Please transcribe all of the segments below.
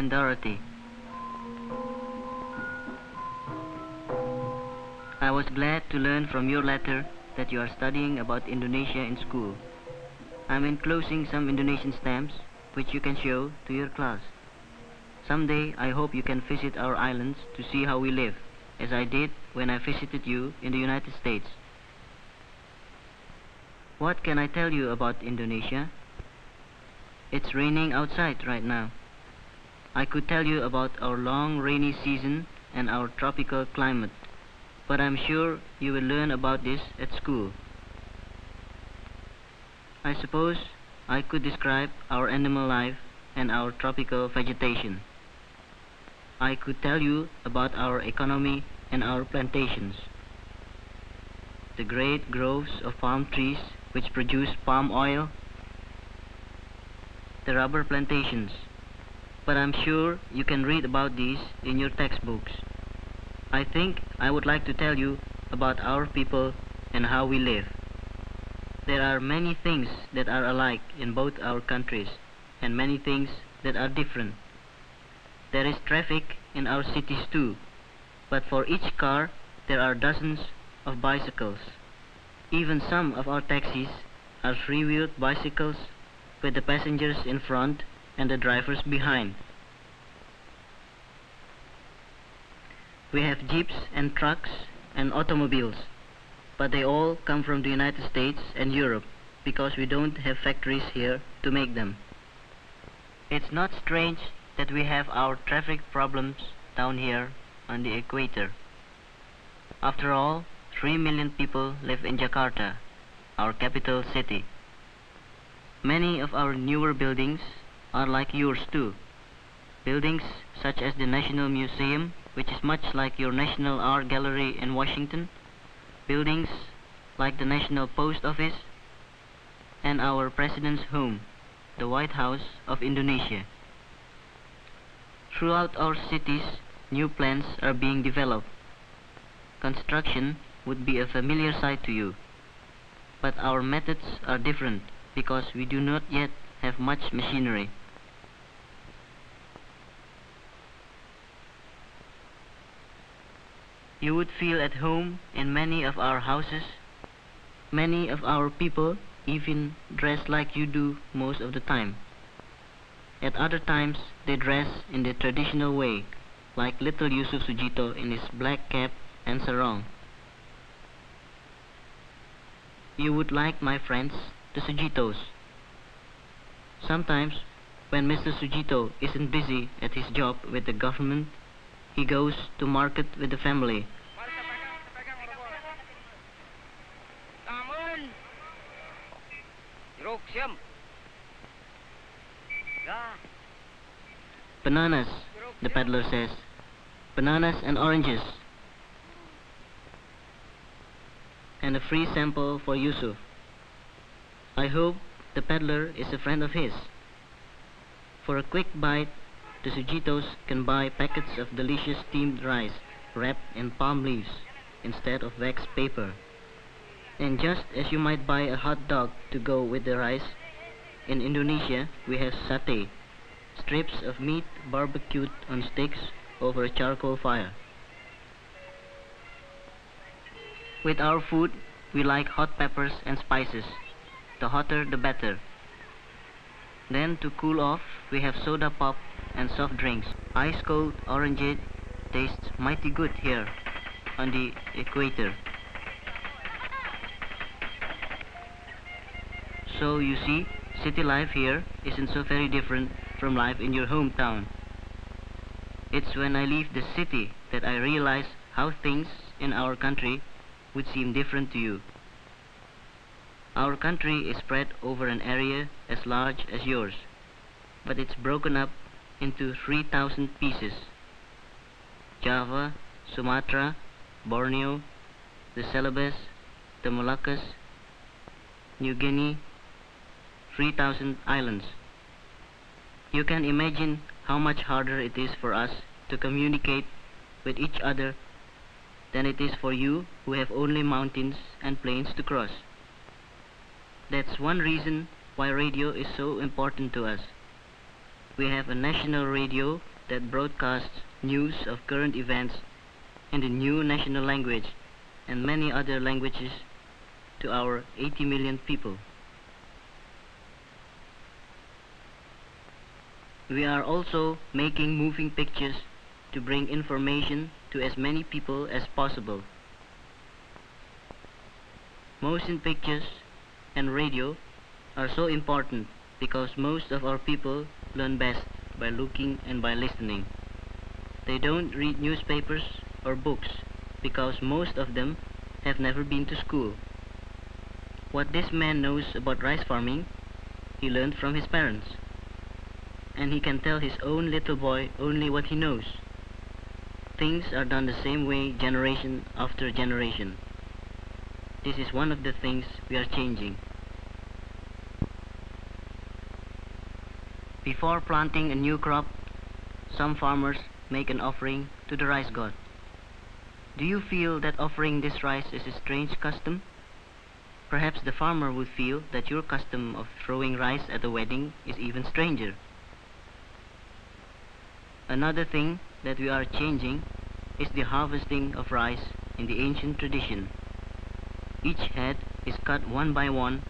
and Dorothy. I was glad to learn from your letter that you are studying about Indonesia in school. I'm enclosing some Indonesian stamps which you can show to your class. Someday I hope you can visit our islands to see how we live, as I did when I visited you in the United States. What can I tell you about Indonesia? It's raining outside right now. I could tell you about our long rainy season and our tropical climate, but I'm sure you will learn about this at school. I suppose I could describe our animal life and our tropical vegetation. I could tell you about our economy and our plantations, the great groves of palm trees which produce palm oil, the rubber plantations, but I'm sure you can read about these in your textbooks. I think I would like to tell you about our people and how we live. There are many things that are alike in both our countries and many things that are different. There is traffic in our cities too, but for each car there are dozens of bicycles. Even some of our taxis are three-wheeled bicycles with the passengers in front and the drivers behind. We have jeeps and trucks and automobiles, but they all come from the United States and Europe because we don't have factories here to make them. It's not strange that we have our traffic problems down here on the equator. After all, 3 million people live in Jakarta, our capital city. Many of our newer buildings are like yours too. Buildings such as the National Museum, which is much like your National Art Gallery in Washington, buildings like the National Post Office, and our President's home, the White House of Indonesia. Throughout our cities, new plans are being developed. Construction would be a familiar sight to you, but our methods are different because we do not yet have much machinery. You would feel at home in many of our houses. Many of our people even dress like you do most of the time. At other times, they dress in the traditional way, like little Yusuf Sujito in his black cap and sarong. You would like my friends, the Sujitos. Sometimes, when Mr. Sujito isn't busy at his job with the government, he goes to market with the family. Bananas, the peddler says. Bananas and oranges. And a free sample for Yusuf. I hope the peddler is a friend of his. For a quick bite, the Sujitos can buy packets of delicious steamed rice wrapped in palm leaves instead of wax paper. And just as you might buy a hot dog to go with the rice, in Indonesia we have satay, strips of meat barbecued on sticks over a charcoal fire. With our food, we like hot peppers and spices. The hotter, the better. Then, to cool off, we have soda pop and soft drinks. Ice cold orangeade tastes mighty good here on the equator. So you see, city life here isn't so very different from life in your hometown. It's when I leave the city that I realize how things in our country would seem different to you. Our country is spread over an area as large as yours, but it's broken up into 3,000 pieces. Java, Sumatra, Borneo, the Celebes, the Moluccas, New Guinea, 3,000 islands. You can imagine how much harder it is for us to communicate with each other than it is for you who have only mountains and plains to cross. That's one reason why radio is so important to us. We have a national radio that broadcasts news of current events in the new national language and many other languages to our 80 million people. We are also making moving pictures to bring information to as many people as possible. Motion pictures and radio are so important because most of our people learn best by looking and by listening. They don't read newspapers or books because most of them have never been to school. What this man knows about rice farming, he learned from his parents. And he can tell his own little boy only what he knows. Things are done the same way generation after generation. This is one of the things we are changing. Before planting a new crop, some farmers make an offering to the rice god. Do you feel that offering this rice is a strange custom? Perhaps the farmer would feel that your custom of throwing rice at a wedding is even stranger. Another thing that we are changing is the harvesting of rice in the ancient tradition. Each head is cut one by one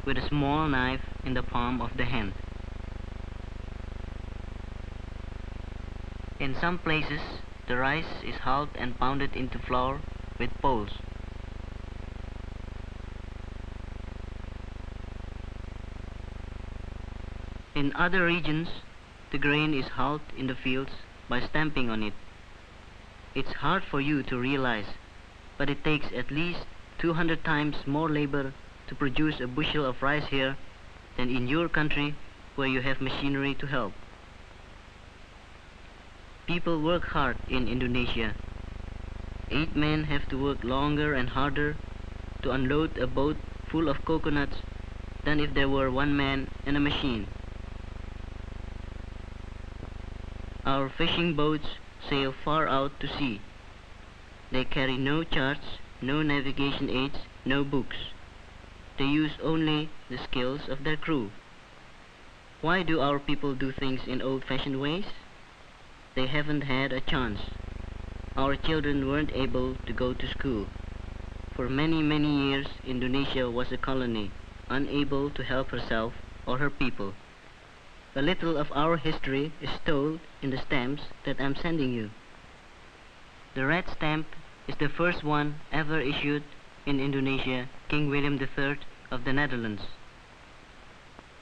with a small knife in the palm of the hand. In some places, the rice is hulled and pounded into flour with poles. In other regions, the grain is hulled in the fields by stamping on it. It's hard for you to realize, but it takes at least 200 times more labor to produce a bushel of rice here than in your country where you have machinery to help. People work hard in Indonesia. 8 men have to work longer and harder to unload a boat full of coconuts than if there were 1 man and a machine. Our fishing boats sail far out to sea. They carry no charts, no navigation aids, no books. They use only the skills of their crew. Why do our people do things in old-fashioned ways? They haven't had a chance. Our children weren't able to go to school. For many, many years, Indonesia was a colony, unable to help herself or her people. A little of our history is told in the stamps that I'm sending you. The red stamp is the first one ever issued in Indonesia, King William III of the Netherlands.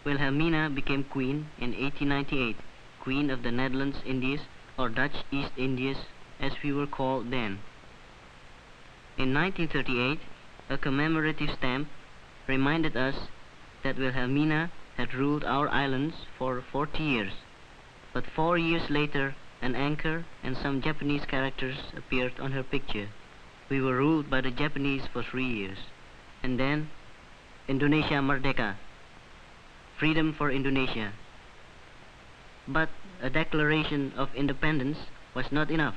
Wilhelmina became queen in 1898, Queen of the Netherlands Indies, or Dutch East Indies as we were called then. In 1938, a commemorative stamp reminded us that Wilhelmina had ruled our islands for 40 years, but 4 years later an anchor and some Japanese characters appeared on her picture. We were ruled by the Japanese for 3 years. And then, Indonesia Merdeka, freedom for Indonesia. But a declaration of independence was not enough.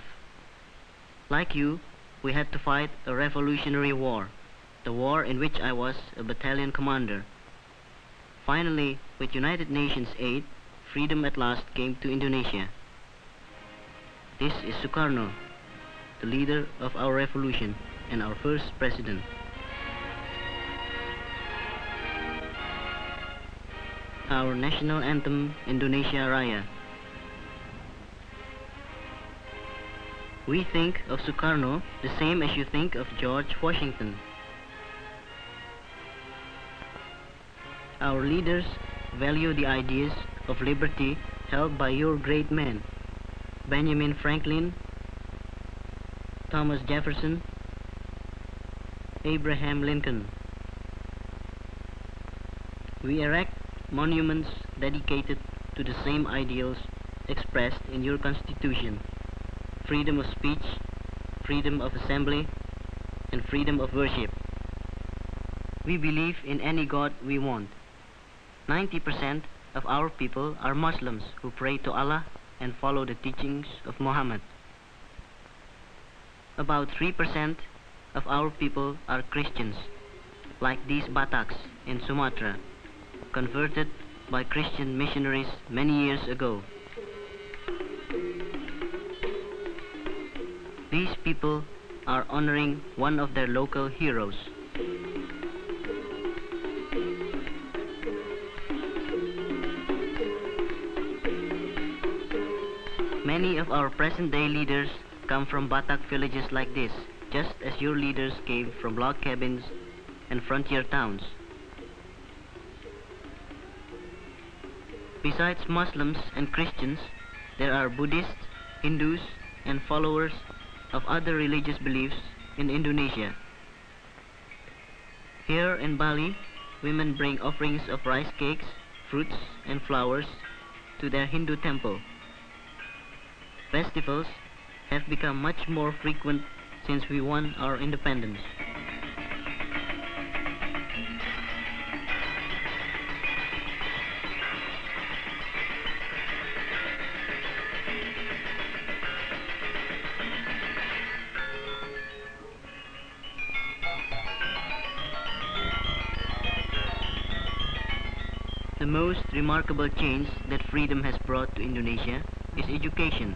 Like you, we had to fight a revolutionary war, the war in which I was a battalion commander. Finally, with United Nations aid, freedom at last came to Indonesia. This is Sukarno, the leader of our revolution and our first president. Our national anthem, Indonesia Raya. We think of Sukarno the same as you think of George Washington. Our leaders value the ideas of liberty held by your great men, Benjamin Franklin, Thomas Jefferson, Abraham Lincoln. We erect monuments dedicated to the same ideals expressed in your Constitution: freedom of speech, freedom of assembly, and freedom of worship. We believe in any God we want. 90% of our people are Muslims who pray to Allah and follow the teachings of Muhammad. About 3% of our people are Christians, like these Bataks in Sumatra, converted by Christian missionaries many years ago. These people are honoring one of their local heroes. Many of our present-day leaders come from Batak villages like this, just as your leaders came from log cabins and frontier towns. Besides Muslims and Christians, there are Buddhists, Hindus, and followers of other religious beliefs in Indonesia. Here in Bali, women bring offerings of rice cakes, fruits, and flowers to their Hindu temple. Festivals have become much more frequent since we won our independence. The most remarkable change that freedom has brought to Indonesia is education.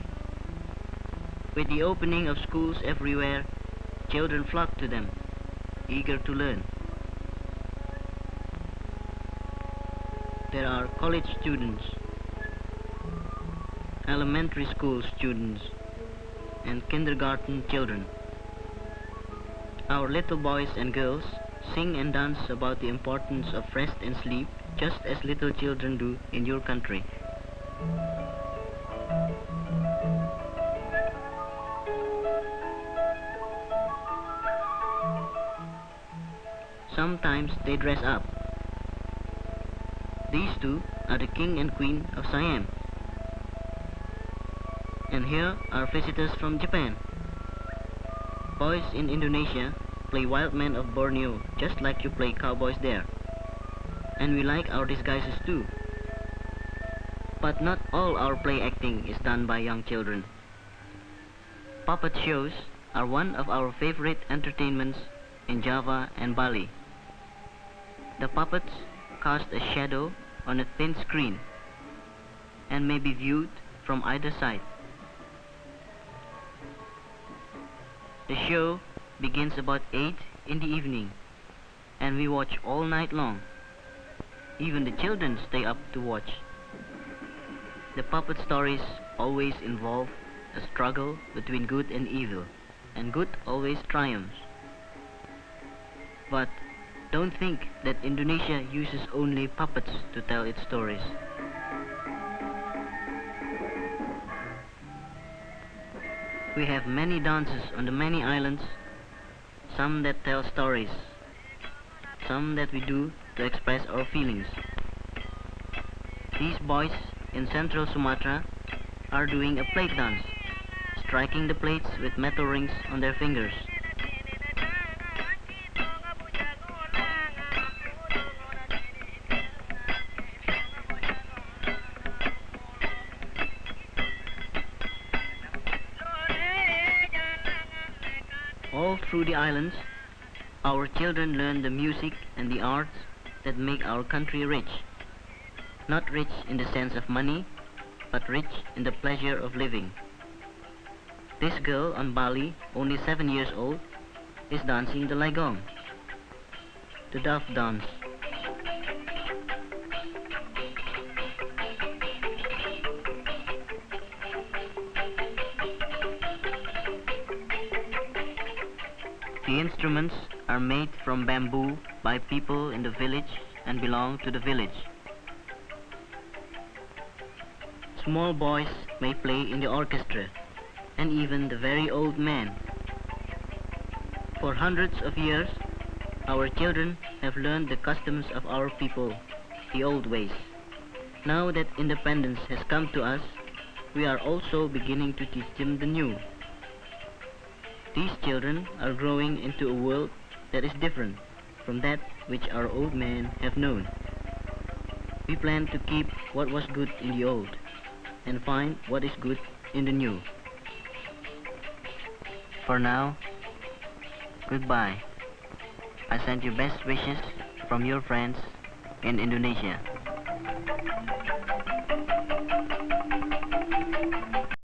With the opening of schools everywhere, children flock to them, eager to learn. There are college students, elementary school students, and kindergarten children. Our little boys and girls sing and dance about the importance of rest and sleep, just as little children do in your country. Sometimes they dress up. These two are the king and queen of Siam. And here are visitors from Japan. Boys in Indonesia play wild men of Borneo just like you play cowboys there. And we like our disguises too. But not all our play acting is done by young children. Puppet shows are one of our favorite entertainments in Java and Bali. The puppets cast a shadow on a thin screen and may be viewed from either side. The show begins about 8 in the evening and we watch all night long. Even the children stay up to watch. The puppet stories always involve a struggle between good and evil, and good always triumphs. But don't think that Indonesia uses only puppets to tell its stories. We have many dances on the many islands, some that tell stories, some that we do to express our feelings. These boys in central Sumatra are doing a plate dance, striking the plates with metal rings on their fingers. All through the islands, our children learn the music and the arts that make our country rich. Not rich in the sense of money, but rich in the pleasure of living. This girl on Bali, only 7 years old, is dancing the Laigong, the dove dance. The instruments are made from bamboo by people in the village and belong to the village. Small boys may play in the orchestra, and even the very old men. For hundreds of years, our children have learned the customs of our people, the old ways. Now that independence has come to us, we are also beginning to teach them the new. These children are growing into a world that is different from that which our old men have known. We plan to keep what was good in the old and find what is good in the new. For now, goodbye. I send you best wishes from your friends in Indonesia.